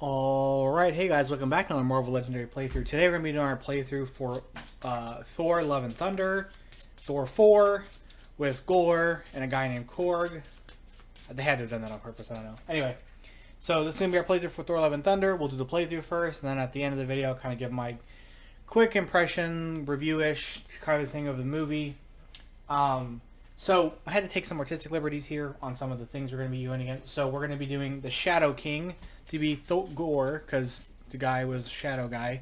Alright, hey guys, welcome back to another Marvel Legendary playthrough. Today we're going to be doing our playthrough for Thor Love and Thunder, Thor 4, with Gore and a guy named Korg. They had to have done that on purpose, I don't know. Anyway, so this is going to be our playthrough for Thor Love and Thunder. We'll do the playthrough first, and then at the end of the video I'll kind of give my quick impression, review-ish kind of thing of the movie. So I had to take some artistic liberties here on some of the things we're going to be doing again. So we're going to be doing the Shadow King to be Gore, because the guy was Shadow Guy.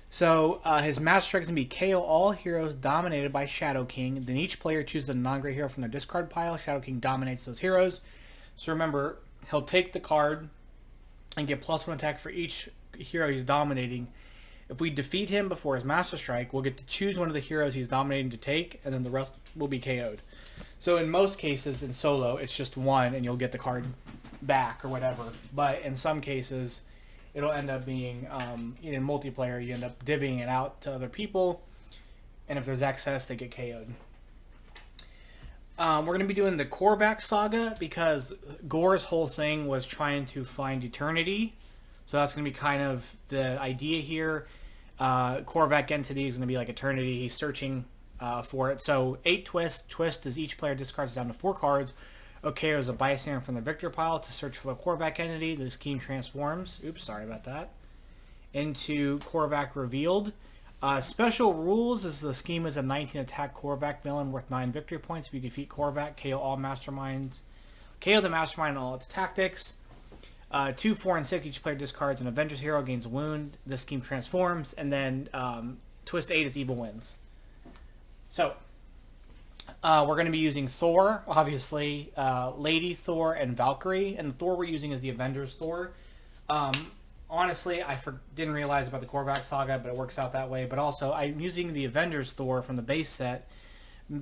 So his master strike is going to be KO all heroes dominated by Shadow King. Then each player chooses a non-great hero from their discard pile. Shadow King dominates those heroes. So remember, he'll take the card and get +1 attack for each hero he's dominating. If we defeat him before his master strike, we'll get to choose one of the heroes he's dominating to take, and then the rest will be KO'd. So in most cases, in solo, it's just one, and you'll get the card back or whatever. But in some cases, it'll end up being, in multiplayer, you end up divvying it out to other people, and if there's excess, they get KO'd. We're going to be doing the Korvac saga, because Gore's whole thing was trying to find eternity. So that's going to be kind of the idea here. Korvac entity is going to be like eternity. He's searching for it. So 8 twists. Twist is each player discards down to 4 cards. OKO is a bystander from the victor pile to search for the Korvac entity. The scheme transforms. Oops, sorry about that. Into Korvac revealed. Special rules is the scheme is a 19 attack Korvac villain worth 9 victory points. If you defeat Korvac, KO all masterminds. KO the mastermind and all its tactics. 2, 4, and 6, each player discards an Avengers hero, gains a wound. This scheme transforms, and then twist 8 is evil wins. So, we're going to be using Thor, obviously, Lady Thor, and Valkyrie. And the Thor we're using is the Avengers Thor. Honestly, I didn't realize about the Korvac saga, but it works out that way. But also, I'm using the Avengers Thor from the base set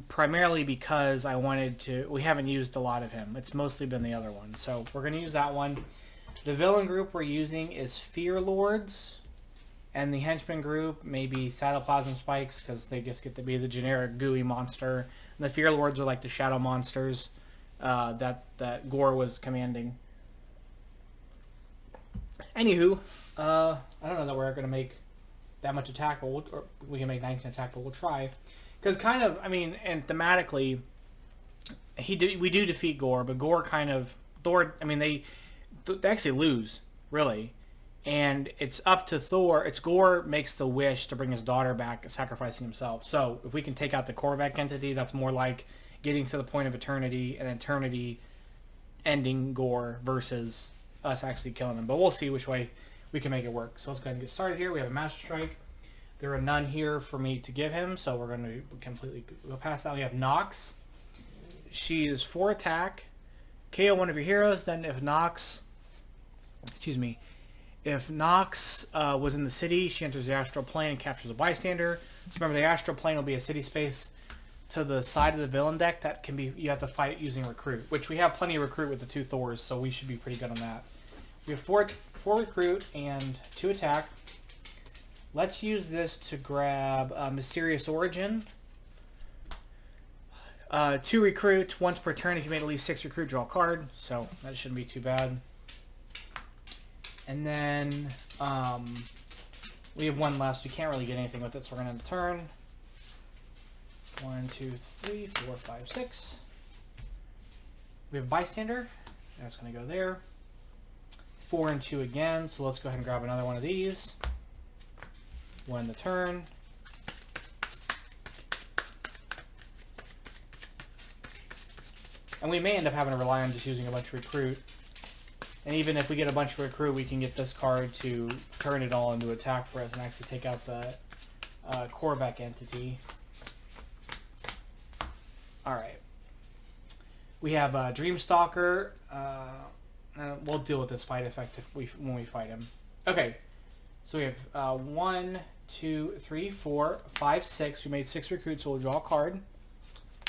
primarily because I wanted to... We haven't used a lot of him. It's mostly been the other one. So, we're going to use that one. The villain group we're using is Fear Lords, and the henchman group maybe Cytoplasm Spikes, because they just get to be the generic gooey monster. And the Fear Lords are like the shadow monsters that Gore was commanding. Anywho, I don't know that we're going to make that much attack, but or we can make 19 attack, but we'll try. Because kind of, I mean, and thematically, we do defeat Gore, but Gore kind of... Thor, I mean, they actually lose, really. And it's up to Thor. It's Gore makes the wish to bring his daughter back, sacrificing himself. So if we can take out the Korvac entity, that's more like getting to the point of eternity, and eternity ending Gore versus us actually killing him. But we'll see which way we can make it work. So let's go ahead and get started here. We have a Master Strike. There are none here for me to give him, so we're going to completely go past that. We have Nox. She is 4 attack. KO one of your heroes. Then if Nox... If Nox was in the city, she enters the astral plane and captures a bystander. So remember, the astral plane will be a city space to the side of the villain deck that can be... You have to fight using Recruit, which we have plenty of Recruit with the 2 Thors, so we should be pretty good on that. We have 4 Recruit and 2 attack. Let's use this to grab Mysterious Origin. 2 Recruit, once per turn. If you made at least 6 Recruit, draw a card. So that shouldn't be too bad. And then we have 1 left. So we can't really get anything with it, so we're going to turn. 1, 2, 3, 4, 5, 6. We have Bystander. That's going to go there. 4 and 2 again. So let's go ahead and grab another one of these. 1 the turn. And we may end up having to rely on just using a bunch of Recruit. And even if we get a bunch of Recruit, we can get this card to turn it all into attack for us and actually take out the Korvac entity. Alright. We have Dreamstalker. We'll deal with this fight effect when we fight him. Okay. So we have 1, 2, 3, 4, 5, 6. We made 6 Recruit, so we'll draw a card.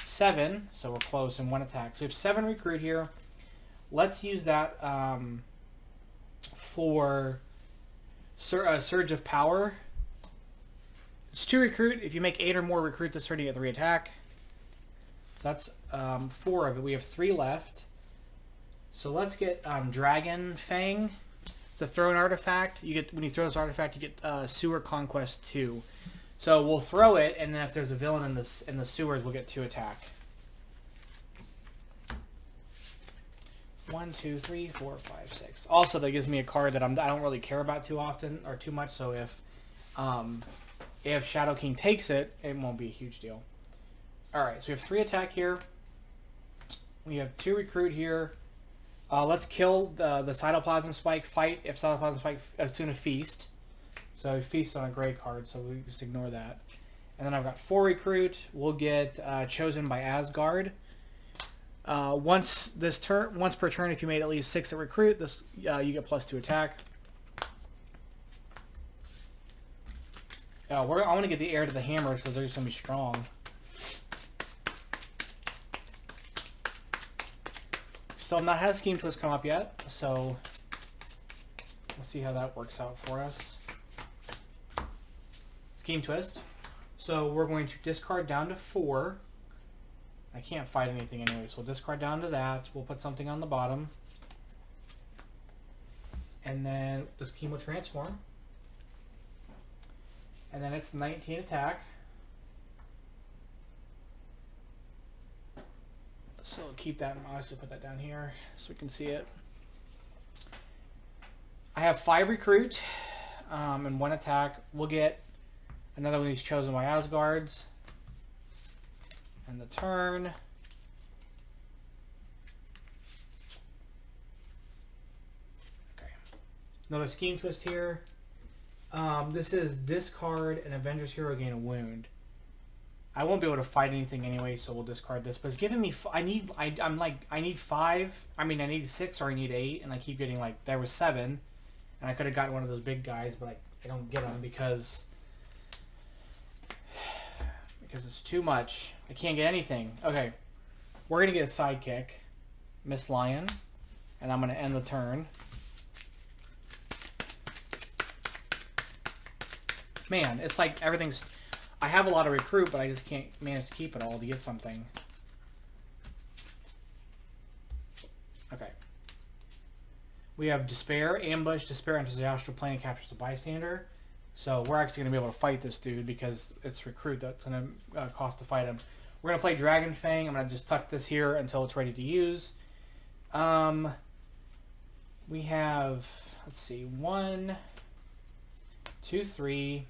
7, so we're close in 1 attack. So we have 7 Recruit here. Let's use that for Surge of Power. It's 2 Recruit. If you make 8 or more Recruit this turn, you get 3 attack. So that's 4 of it. We have 3 left. So let's get Dragon Fang. It's a throw an artifact. You get when you throw this artifact, you get Sewer Conquest 2. So we'll throw it, and then if there's a villain in the sewers, we'll get 2 attack. 1, 2, 3, 4, 5, 6. Also, that gives me a card that I don't really care about too often or too much. So if Shadow King takes it, it won't be a huge deal. All right, so we have 3 attack here. We have 2 recruit here. Let's kill the Cytoplasm Spike. Fight if Cytoplasm Spike soon a feast. So he feasts on a gray card, so we just ignore that. And then I've got 4 recruit. We'll get chosen by Asgard. Once per turn, if you made at least 6 at recruit, this you get +2 attack. I want to get the heir to the hammers because they're just gonna be strong. Still have not had Scheme Twist come up yet, so we'll see how that works out for us. Scheme Twist. So we're going to discard down to 4. I can't fight anything anyway, so we'll discard down to that. We'll put something on the bottom. And then the Scheme will transform. And then it's 19 attack. So keep that, I'll also put that down here so we can see it. I have 5 recruit and 1 attack. We'll get another one of these chosen by Asgards. And the turn. Okay. Another Scheme Twist here. This is discard an Avengers hero gain a wound. I won't be able to fight anything anyway, so we'll discard this. But it's giving me. I need 5. I mean, I need 6 or I need 8, and I keep getting like there was 7, and I could have gotten one of those big guys, but I don't get them because it's too much. I can't get anything. Okay, we're gonna get a sidekick, Miss Lion, and I'm gonna end the turn. Man, it's like everything's. I have a lot of recruit, but I just can't manage to keep it all to get something. Okay. We have Despair, Ambush. Despair enters the astral plane and captures a bystander. So we're actually going to be able to fight this dude because it's recruit that's going to cost to fight him. We're going to play Dragon Fang. I'm going to just tuck this here until it's ready to use. We have, let's see, 1, 2, 3,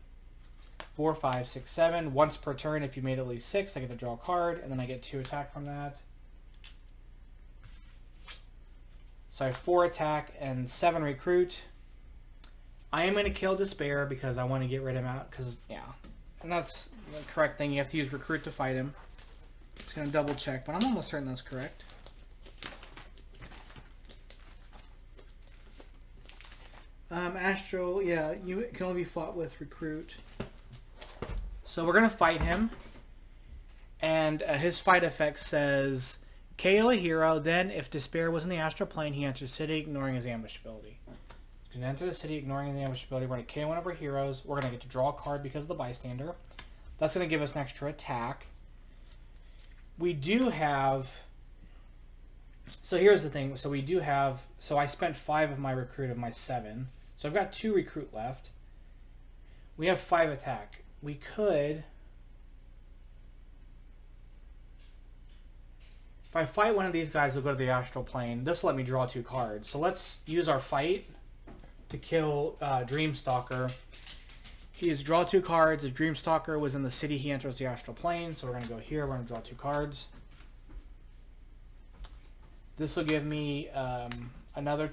4, 5, 6, 7. Once per turn, if you made at least 6, I get to draw a card, and then I get 2 attack from that. So I have 4 attack and 7 recruit. I am going to kill Despair because I want to get rid of him out. Because, yeah. And that's the correct thing. You have to use recruit to fight him. Just going to double check, but I'm almost certain that's correct. Astro, yeah, you can only be fought with recruit. So we're going to fight him. And his fight effect says, KO a hero, then if Despair was in the astral plane, he enters city ignoring his ambush ability. He can enter the city ignoring the ambush ability. We're going to KO one of our heroes. We're going to get to draw a card because of the bystander. That's going to give us an extra attack. We do have... So here's the thing. So we do have... So I spent 5 of my recruit of my 7. So I've got 2 recruit left. We have 5 attack. We could... If I fight one of these guys, they'll go to the astral plane. This will let me draw 2 cards. So let's use our fight to kill Dreamstalker. He is draw 2 cards. If Dreamstalker was in the city, he enters the astral plane. So we're going to go here. We're going to draw 2 cards. This will give me another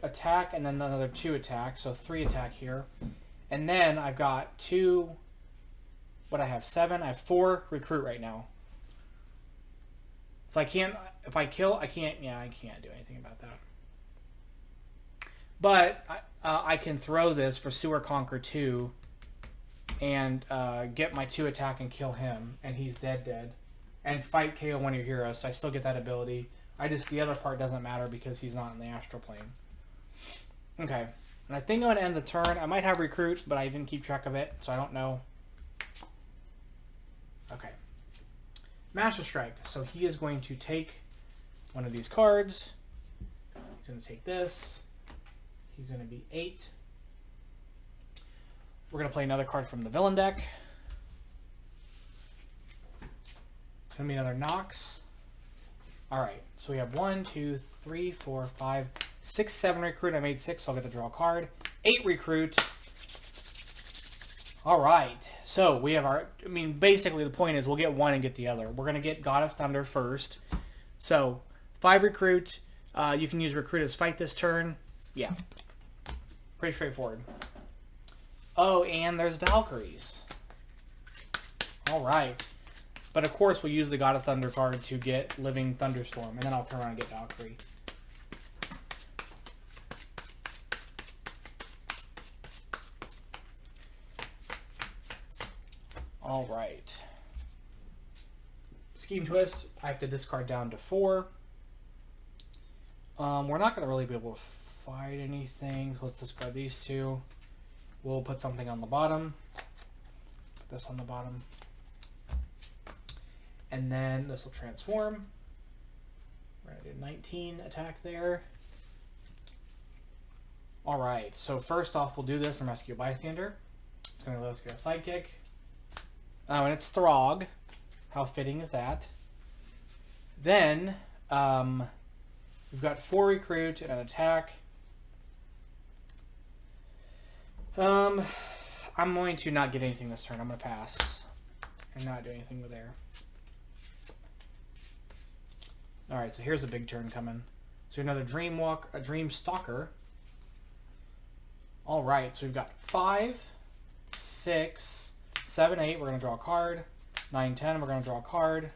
attack and then another 2 attack. So 3 attack here. And then I've got 2... What I have? 7. I have 4 recruit right now. So I can't, if I kill, I can't do anything about that. But I can throw this for Sewer Conquer 2 and get my 2 attack and kill him, and he's dead. And fight KO one of your heroes, so I still get that ability. The other part doesn't matter because he's not in the astral plane. Okay, and I think I'm going to end the turn. I might have recruit, but I didn't keep track of it, so I don't know. Okay. Master Strike. So he is going to take one of these cards. He's going to take this. He's going to be 8. We're going to play another card from the villain deck. It's going to be another Nox. Alright, so we have 1, 2, 3, 4, 5, 6, 7 recruit. I made 6, so I'll get to draw a card. 8 recruit. Alright, so we have our... I mean, basically the point is we'll get one and get the other. We're going to get God of Thunder first. So, 5 recruit. You can use recruit as fight this turn. Yeah. Pretty straightforward. Oh, and there's Valkyries. Alright. But of course we'll use the God of Thunder card to get Living Thunderstorm. And then I'll turn around and get Valkyrie. Alright. Scheme Twist. I have to discard down to 4. We're not going to really be able to fight anything. So let's discard these 2. We'll put something on the bottom. Put this on the bottom. And then this will transform. We're going to do 19 attack there. Alright, so first off we'll do this and rescue a bystander. It's going to let us get a sidekick. Oh, and it's Throg. How fitting is that? Then, we've got 4 recruit and an attack. I'm going to not get anything this turn. I'm going to pass and not do anything with there. Alright, so here's a big turn coming. So another Dream Stalker. Alright, so we've got 5, 6, 7, 8. We're going to draw a card. 9, 10. We're going to draw a card.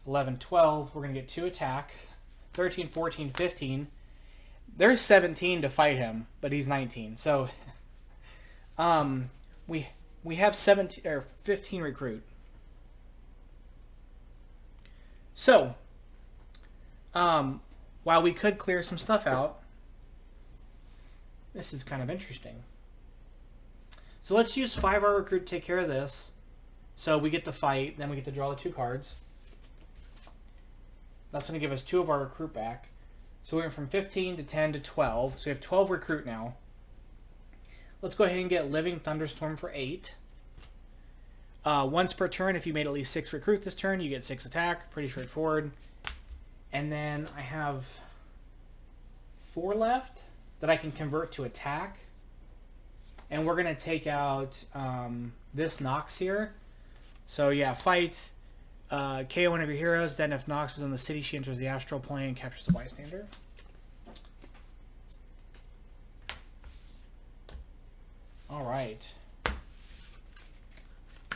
11, 12. We're going to get 2 attack. 13, 14, 15. There's 17 to fight him, but he's 19. So, we have 17 or 15 recruit. So, while we could clear some stuff out, this is kind of interesting. So let's use 5 our recruit to take care of this. So we get to fight, then we get to draw the 2 cards. That's going to give us 2 of our recruit back. So we went from 15 to 10 to 12. So we have 12 recruit now. Let's go ahead and get Living Thunderstorm for 8. Once per turn, if you made at least 6 recruit this turn, you get 6 attack. Pretty straightforward. And then I have 4 left that I can convert to attack. And we're going to take out this Nox here. So yeah, fight, KO one of your heroes. Then if Nox was in the city, she enters the astral plane and captures the bystander. Alright.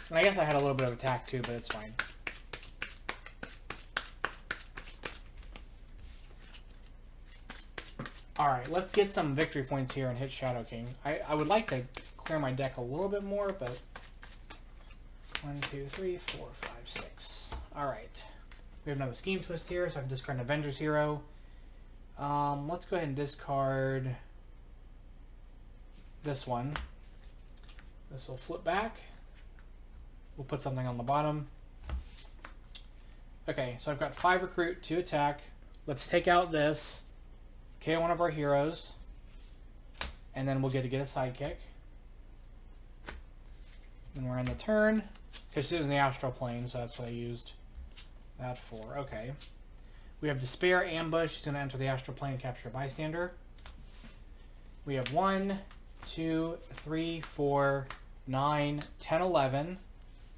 And I guess I had a little bit of attack too, but it's fine. Alright, let's get some victory points here and hit Shadow King. I would like to clear my deck a little bit more, but 1, 2, 3, 4, 5, 6. Alright. We have another Scheme Twist here, so I can discard an Avengers hero. Let's go ahead and discard this one. This will flip back. We'll put something on the bottom. Okay, so I've got 5 recruit, 2 attack. Let's take out this. KO one of our heroes. And then we'll get a sidekick. Then we're in the turn. Because it was in the astral plane, so that's what I used that for. Okay. We have Despair, Ambush. He's going to enter the astral plane and capture a bystander. We have 1, 2, 3, 4, 9, 10, 11.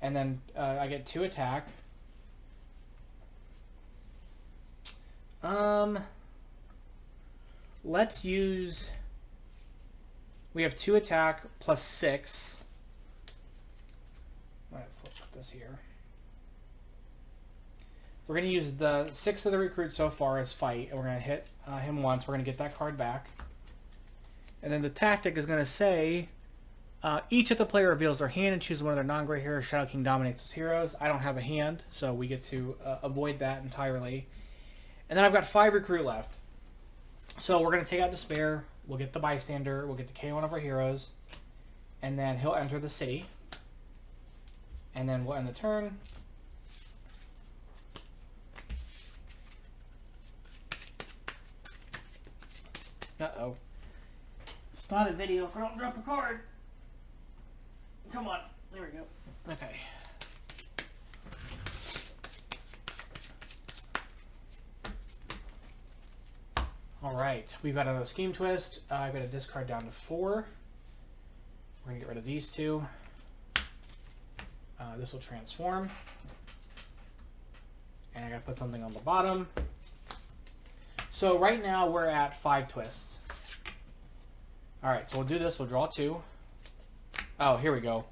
And then I get 2 attack. Let's use... We have 2 attack plus 6. I'm going to flip this here. We're going to use the 6 of the recruit so far as fight. And we're going to hit him once. We're going to get that card back. And then the tactic is going to say... each of the player reveals their hand and chooses one of their non-gray heroes. Shadow King dominates his heroes. I don't have a hand, so we get to avoid that entirely. And then I've got 5 recruit left. So we're going to take out Despair. We'll get the bystander. We'll get the KO one of our heroes. And then he'll enter the city. And then we'll end the turn. Uh-oh. It's not a video if I don't drop a card. Come on. There we go. Okay. Alright, we've got another Scheme Twist. I've got a discard down to 4. We're going to get rid of these two. This will transform. And I got to put something on the bottom. So right now we're at 5 twists. Alright, so we'll do this. We'll draw 2. Oh, here we go.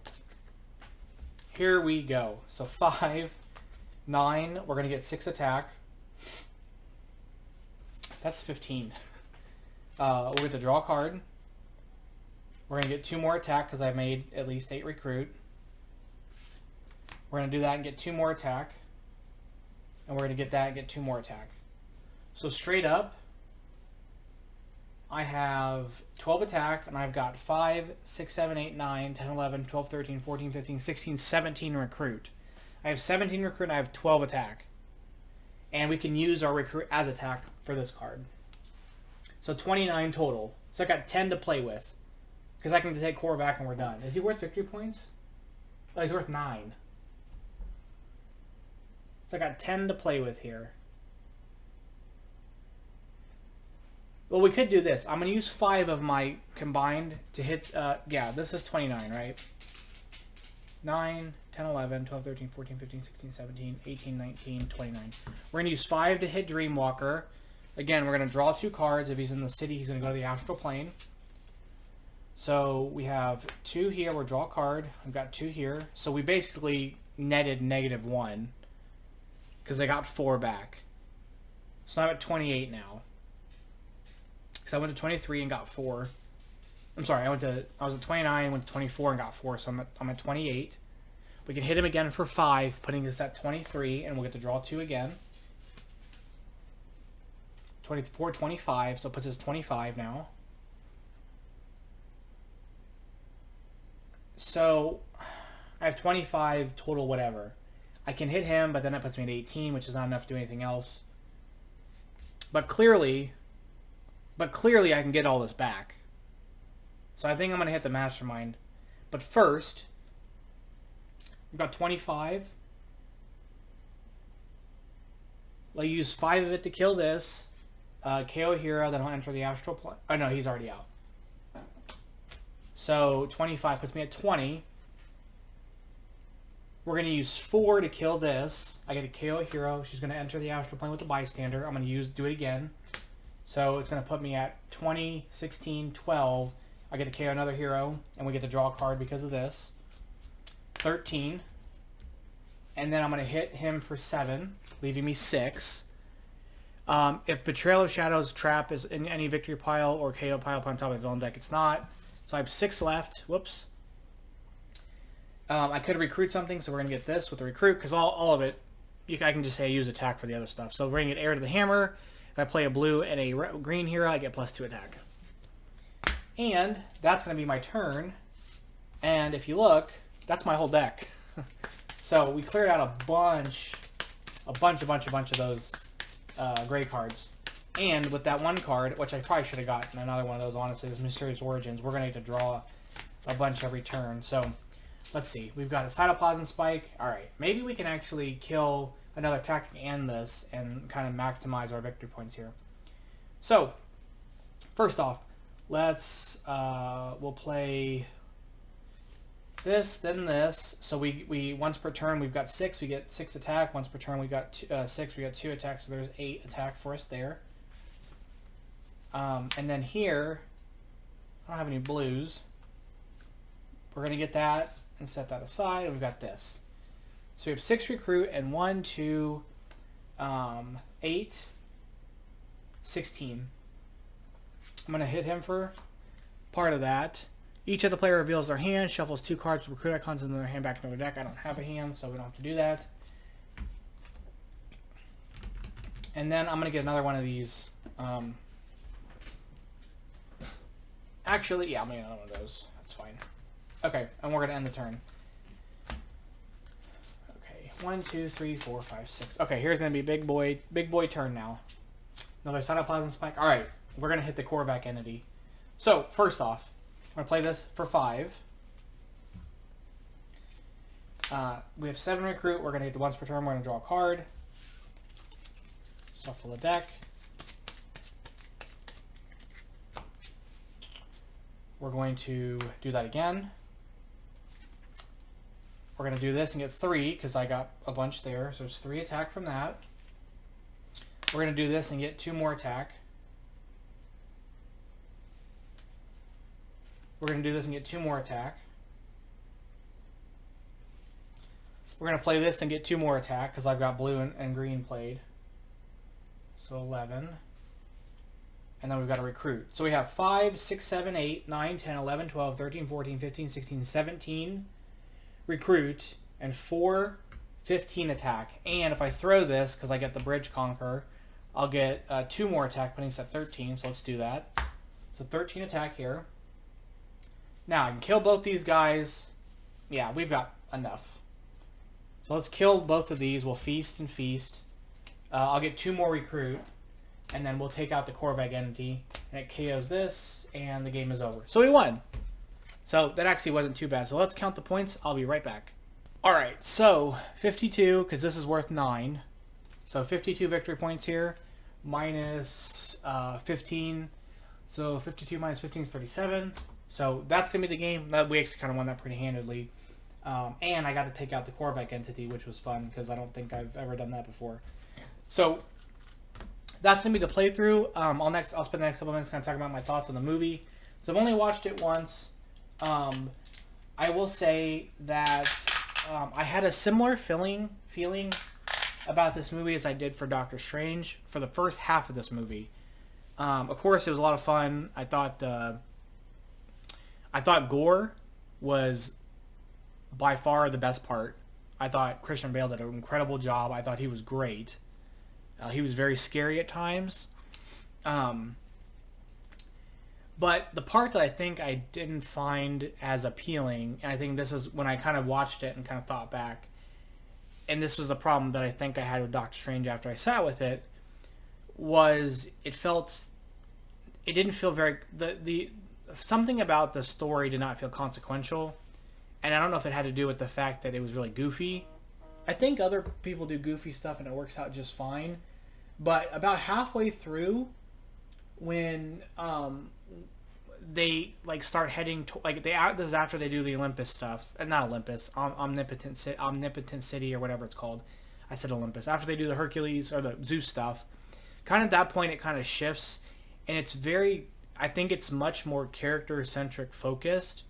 Here we go. So 5, 9. We're going to get 6 attack. That's 15. We'll get to draw a card. We're going to get 2 more attack because I made at least 8 recruit. We're going to do that and get 2 more attack. And we're going to get that and get 2 more attack. So straight up, I have 12 attack, and I've got 5, 6, 7, 8, 9, 10, 11, 12, 13, 14, 15, 16, 17 recruit. I have 17 recruit, and I have 12 attack. And we can use our recruit as attack for this card. So 29 total. So I got 10 to play with. Because I can just take Korvac and we're done. Is he worth victory points? Oh, he's worth 9. So I got 10 to play with here. Well, we could do this. I'm going to use 5 of my combined to hit... yeah, this is 29, right? 9, 10, 11, 12, 13, 14, 15, 16, 17, 18, 19, 29. We're going to use 5 to hit Dreamwalker. Again, we're going to draw 2 cards. If he's in the city, he's going to go to the Astral Plane. So we have 2 here. We'll draw a card. We've got 2 here. So we basically netted -1 because I got 4 back. So I'm at 28 now. Because I went to 23 and got 4. I'm sorry, I was at 29, went to 24 and got 4, so I'm at 28. We can hit him again for 5, putting us at 23, and we'll get to draw 2 again. 24, 25, so it puts us 25 now. So I have 25 total whatever. I can hit him, but then that puts me at 18, which is not enough to do anything else. But clearly I can get all this back. So I think I'm going to hit the Mastermind. But first, we've got 25. I'll use 5 of it to kill this. KO Hero, then I'll enter the Astral Plane. Oh no, he's already out. So 25 puts me at 20. We're going to use 4 to kill this. I get a KO Hero. She's going to enter the Astral Plane with the Bystander. I'm going to do it again. So it's going to put me at 20, 16, 12. I get to KO another hero, and we get to draw a card because of this. 13. And then I'm going to hit him for 7, leaving me 6. If Betrayal of Shadows trap is in any victory pile or KO pile upon top of the villain deck, it's not. So I have 6 left. Whoops. I could recruit something, so we're going to get this with the recruit, because all of it, I can just say use attack for the other stuff. So we're going to get Heir to the Hammer. If I play a blue and a green hero, I get +2 attack. And that's going to be my turn. And if you look, that's my whole deck. So we cleared out a bunch of those gray cards. And with that one card, which I probably should have gotten another one of those, honestly, is Mysterious Origins. We're going to get to draw a bunch every turn. So let's see. We've got a Cytoplasm Spike. All right. Maybe we can actually kill another tactic and this and kind of maximize our victory points here. So first off, we'll play this, then this. So we once per turn we've got 6. We get 6 attack. Once per turn we got 6. We got 2 attacks. So there's 8 attack for us there. And then here, I don't have any blues. We're gonna get that and set that aside. And we've got this. So we have 6 recruit and 1, 2, 8, 16. I'm going to hit him for part of that. Each of the player reveals their hand, shuffles 2 cards with recruit icons in their hand back into their deck. I don't have a hand, so we don't have to do that. And then I'm going to get another one of these. Actually, yeah, I'm going to get another one of those. That's fine. Okay, and we're going to end the turn. 1, 2, 3, 4, 5, 6. Okay, here's going to be big boy turn now. Another Cytoplasm Spike. All right, we're going to hit the Korvac entity. So, first off, I'm going to play this for 5. We have 7 recruit. We're going to get the once per turn. We're going to draw a card. Shuffle the deck. We're going to do that again. We're going to do this and get 3 because I got a bunch there. So it's 3 attack from that. We're going to do this and get 2 more attack. We're going to do this and get 2 more attack. We're going to play this and get 2 more attack because I've got blue and green played. So 11. And then we've got a recruit. So we have 5, 6, 7, 8, 9, 10, 11, 12, 13, 14, 15, 16, 17 recruit and 4, 15 attack. And if I throw this, because I get the bridge conquer, I'll get 2 more attack, putting us at 13. So let's do that. So 13 attack here. Now I can kill both these guys. Yeah, we've got enough. So let's kill both of these. We'll feast and feast. I'll get 2 more recruit. And then we'll take out the Korvac entity. And it KOs this. And the game is over. So we won. So that actually wasn't too bad. So let's count the points. I'll be right back. Alright, so 52, because this is worth 9. So 52 victory points here. Minus 15. So 52 minus 15 is 37. So that's going to be the game. We actually kind of won that pretty handedly. And I got to take out the Korvac entity, which was fun, because I don't think I've ever done that before. So that's going to be the playthrough. I'll spend the next couple minutes kind of talking about my thoughts on the movie. So I've only watched it once. I will say that I had a similar feeling about this movie as I did for Doctor Strange for the first half of this movie. Of course, it was a lot of fun. I thought Gore was by far the best part. I thought Christian Bale did an incredible job. I thought he was great. He was very scary at times. But the part that I think I didn't find as appealing, and I think this is when I kind of watched it and kind of thought back, and this was the problem that I think I had with Doctor Strange after I sat with it, was it didn't feel very, something about the story did not feel consequential, and I don't know if it had to do with the fact that it was really goofy. I think other people do goofy stuff and it works out just fine, but about halfway through, when they like start heading to, like this is after they do the Olympus stuff, and not Olympus, Omnipotent City or whatever it's called. I said Olympus. After they do the Hercules or the Zeus stuff, kind of at that point it kind of shifts, and it's very, I think it's much more character-centric focused.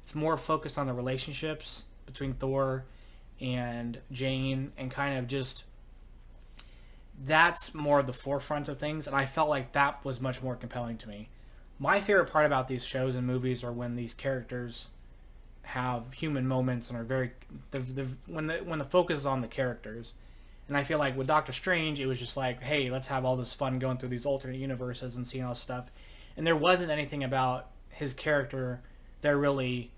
It's more focused on the relationships between Thor and Jane, and kind of just, that's more the forefront of things, and I felt like that was much more compelling to me. My favorite part about these shows and movies are when these characters have human moments and are very, when the focus is on the characters. And I feel like with Doctor Strange, it was just like, hey, let's have all this fun going through these alternate universes and seeing all this stuff. And there wasn't anything about his character that really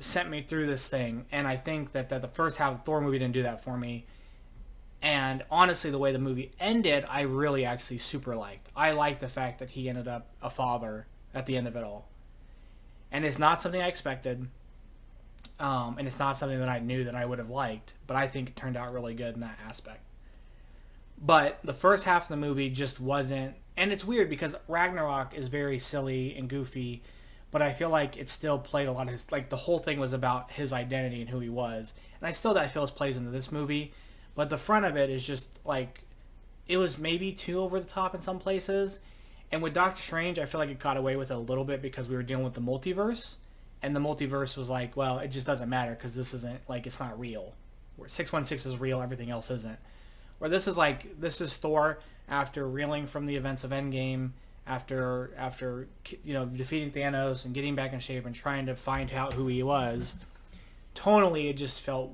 sent me through this thing. And I think that the first half of the Thor movie didn't do that for me. And honestly, the way the movie ended, I really actually super liked. I liked the fact that he ended up a father at the end of it all. And it's not something I expected. And it's not something that I knew that I would have liked. But I think it turned out really good in that aspect. But the first half of the movie just wasn't... And it's weird because Ragnarok is very silly and goofy. But I feel like it still played a lot of his... Like, the whole thing was about his identity and who he was. And I still that feels plays into this movie. But the front of it is just, like... It was maybe too over the top in some places. And with Doctor Strange, I feel like it got away with it a little bit because we were dealing with the multiverse. And the multiverse was like, well, it just doesn't matter because this isn't... Like, it's not real. Where 616 is real, everything else isn't. Where this is like... This is Thor after reeling from the events of Endgame... After you know, defeating Thanos and getting back in shape and trying to find out who he was, tonally it just felt,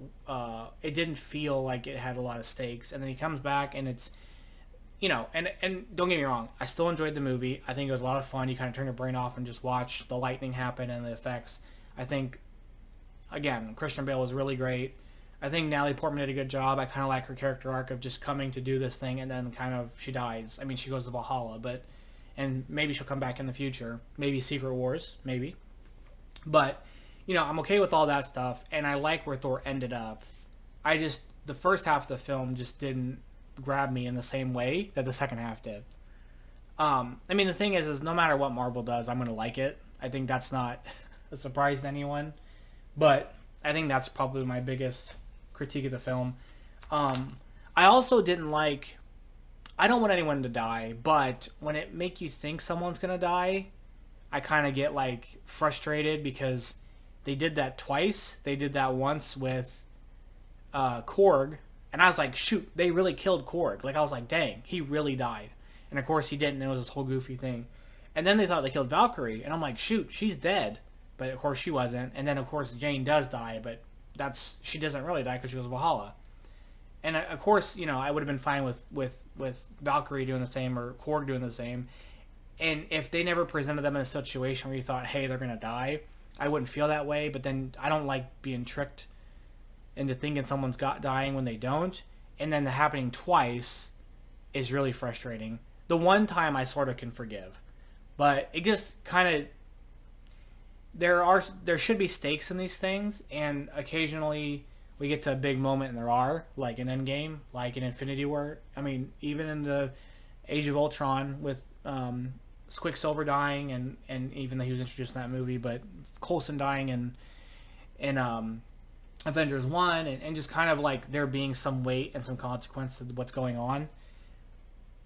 it didn't feel like it had a lot of stakes. And then he comes back and it's, you know, and don't get me wrong, I still enjoyed the movie. I think it was a lot of fun. You kind of turn your brain off and just watch the lightning happen and the effects. I think, again, Christian Bale was really great. I think Natalie Portman did a good job. I kind of like her character arc of just coming to do this thing and then kind of she dies. I mean, she goes to Valhalla, but... And maybe she'll come back in the future. Maybe Secret Wars. Maybe. But, I'm okay with all that stuff, and I like where Thor ended up. The first half of the film just didn't grab me in the same way that the second half did. The thing is no matter what Marvel does, I'm going to like it. I think that's not a surprise to anyone. But I think that's probably my biggest critique of the film. I also didn't like... I don't want anyone to die, but when it make you think someone's going to die, I kind of get, frustrated because they did that twice. They did that once with Korg, and I was like, shoot, they really killed Korg. I was like, dang, he really died. And of course he didn't, and it was this whole goofy thing. And then they thought they killed Valkyrie, and I'm like, shoot, she's dead. But of course she wasn't. And then of course Jane does die, but she doesn't really die because she was Valhalla. And of course, I would have been fine with Valkyrie doing the same or Korg doing the same. And if they never presented them in a situation where you thought, hey, they're going to die, I wouldn't feel that way. But then I don't like being tricked into thinking someone's dying when they don't. And then the happening twice is really frustrating. The one time I sort of can forgive. But it just kind of... There should be stakes in these things, and occasionally we get to a big moment, and there are, like in Endgame, like in Infinity War. Even in the Age of Ultron with Quicksilver dying, and even though he was introduced in that movie, but Coulson dying in Avengers 1, and just kind of like there being some weight and some consequence to what's going on.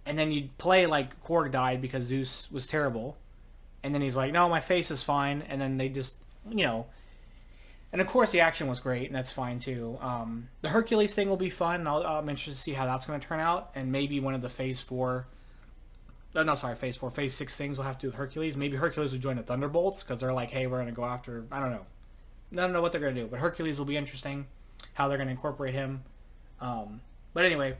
And then you play like Korg died because Zeus was terrible. And then he's like, no, my face is fine. And then they just, And of course the action was great, and that's fine too. The Hercules thing will be fun. I'm interested to see how that's going to turn out. And maybe one of the Phase 6 things will have to do with Hercules. Maybe Hercules will join the Thunderbolts because they're like, hey, we're going to go after, I don't know what they're going to do. But Hercules will be interesting, how they're going to incorporate him. But anyway...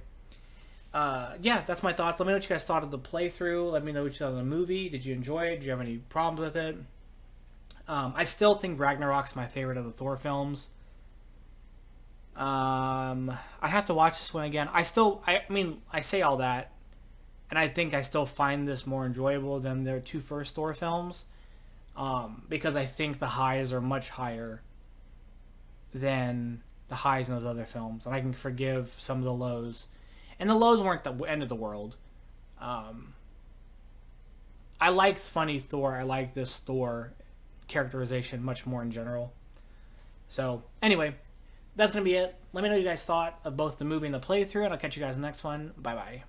that's my thoughts. Let me know what you guys thought of the playthrough. Let me know what you thought of the movie. Did you enjoy it? Did you have any problems with it? I still think Ragnarok's my favorite of the Thor films. I have to watch this one again. I say all that, and I think I still find this more enjoyable than their two first Thor films, because I think the highs are much higher than the highs in those other films, and I can forgive some of the lows. And the lows weren't the end of the world. I liked funny Thor. I like this Thor characterization much more in general. So, anyway, that's going to be it. Let me know what you guys thought of both the movie and the playthrough, and I'll catch you guys in the next one. Bye-bye.